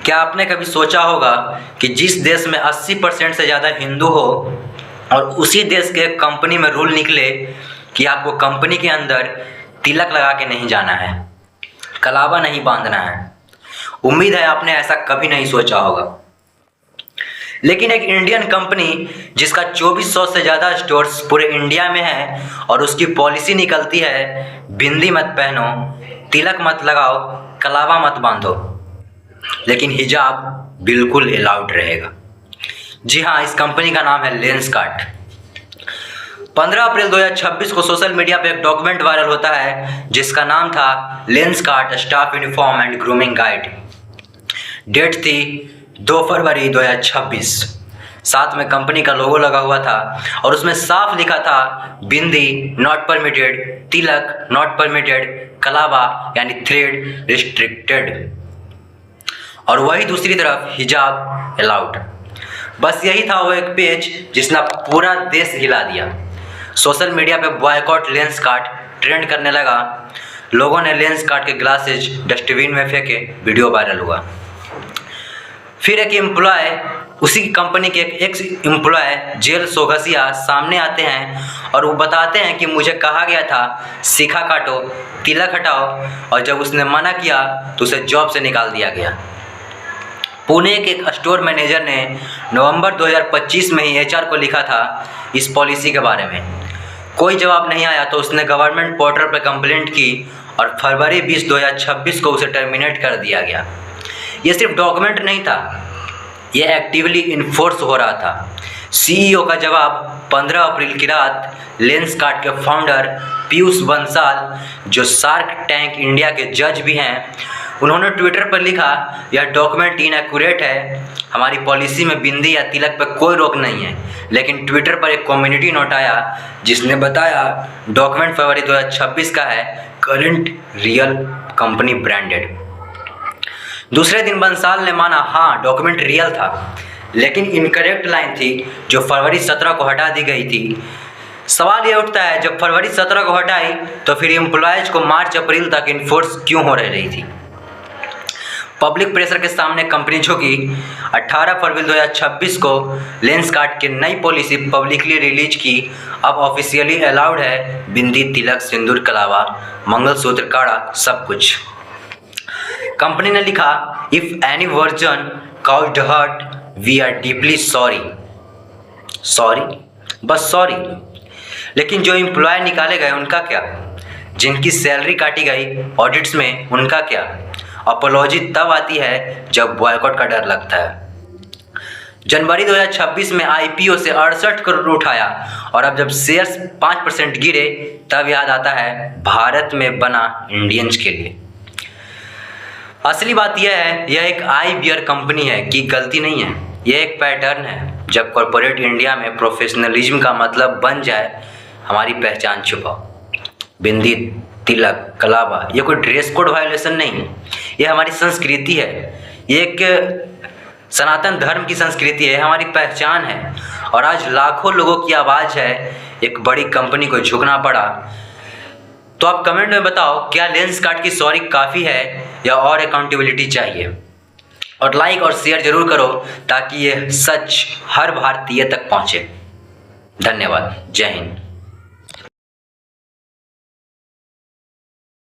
क्या आपने कभी सोचा होगा कि जिस देश में 80% से ज़्यादा हिंदू हो और उसी देश के कंपनी में रूल निकले कि आपको कंपनी के अंदर तिलक लगा के नहीं जाना है, कलावा नहीं बांधना है। उम्मीद है आपने ऐसा कभी नहीं सोचा होगा। लेकिन एक इंडियन कंपनी जिसका 2400 से ज़्यादा स्टोर्स पूरे इंडिया में है और उसकी पॉलिसी निकलती है, बिंदी मत पहनो, तिलक मत लगाओ, कलावा मत बांधो, लेकिन हिजाब बिल्कुल अलाउड रहेगा। जी हाँ, इस कंपनी का नाम है लेंसकार्ट। 15 अप्रैल 2026 को सोशल मीडिया पे एक डॉक्यूमेंट वायरल होता है जिसका नाम था Lenskart staff uniform and grooming guide. Date थी 2 फरवरी 2026। साथ में कंपनी का लोगो लगा हुआ था और उसमें साफ लिखा था bindi not permitted, tilak not permitted, कलावा यानी थ्रेड रिस्ट्रिक्टेड, और वही दूसरी तरफ हिजाब अलाउड। बस यही था वो एक पेज जिसने पूरा देश हिला दिया। सोशल मीडिया पे बॉयकॉट लेंसकार्ट ट्रेंड करने लगा। लोगों ने लेंसकार्ट के ग्लासेज डस्टबिन में फेंके, वीडियो वायरल हुआ। फिर एक एम्प्लॉय, उसी कंपनी के एक एक्स एम्प्लॉय जेल सोगसिया सामने आते हैं और वो बताते हैं कि मुझे कहा गया था शिखा काटो, तिलक हटाओ, और जब उसने मना किया तो उसे जॉब से निकाल दिया गया। पुणे के एक स्टोर मैनेजर ने नवंबर 2025 में ही एचआर को लिखा था इस पॉलिसी के बारे में। कोई जवाब नहीं आया तो उसने गवर्नमेंट पोर्टल पर कंप्लेंट की और फरवरी 20 2026 को उसे टर्मिनेट कर दिया गया। ये सिर्फ डॉक्यूमेंट नहीं था, ये एक्टिवली इन्फोर्स हो रहा था। सीईओ का जवाब 15 अप्रैल की रात लेंसकार्ट के फाउंडर पीयूष बंसल, जो शार्क टैंक इंडिया के जज भी हैं, उन्होंने ट्विटर पर लिखा, यह डॉक्यूमेंट इनएक्यूरेट है, हमारी पॉलिसी में बिंदी या तिलक पर कोई रोक नहीं है। लेकिन ट्विटर पर एक कम्युनिटी नोट आया जिसने बताया डॉक्यूमेंट फरवरी 2026 का है, करंट रियल कंपनी ब्रांडेड। दूसरे दिन बंसल ने माना हाँ डॉक्यूमेंट रियल था, लेकिन इनकरेक्ट लाइन थी जो फरवरी 17 को हटा दी गई थी। सवाल ये उठता है, जब फरवरी 17 को हटाई तो फिर एम्प्लॉयज़ को मार्च अप्रैल तक इन्फोर्स क्यों हो रही थी? पब्लिक प्रेशर के सामने कंपनी झुकी। 18 फरवरी 2026 को लेंसकार्ट की नई पॉलिसी पब्लिकली रिलीज की। अब ऑफिशियली अलाउड है बिंदी, तिलक, सिंदूर, कलावा, मंगलसूत्र, काड़ा, सब कुछ। कंपनी ने लिखा, if any version caused hurt we are deeply sorry. Sorry, बस सॉरी। लेकिन जो एम्प्लॉय निकाले गए उनका क्या? जिनकी सैलरी काटी गई ऑडिट्स में उनका क्या? अपोलॉजी तब आती है जब बॉयकॉट का डर लगता है। जनवरी 2026 में आईपीओ से 68 करोड़ उठाया और अब जब शेयर्स 5% गिरे तब याद आता है भारत में बना इंडियंस के लिए। असली बात यह है, यह एक आई बियर कंपनी है कि गलती नहीं है, यह एक पैटर्न है। जब कॉर्पोरेट इंडिया में प्रोफेशनलिज्म का मतलब बन जाए हमारी पहचान छुपाओ। बिंदी, तिलक, कलावा, ये कोई ड्रेस कोड वायलेशन नहीं, ये हमारी संस्कृति है, ये एक सनातन धर्म की संस्कृति है, हमारी पहचान है। और आज लाखों लोगों की आवाज़ है, एक बड़ी कंपनी को झुकना पड़ा। तो आप कमेंट में बताओ, क्या लेंसकार्ट की सॉरी काफ़ी है या और अकाउंटेबिलिटी चाहिए? और लाइक और शेयर जरूर करो ताकि ये सच हर भारतीय तक पहुँचे। धन्यवाद। जय हिंद।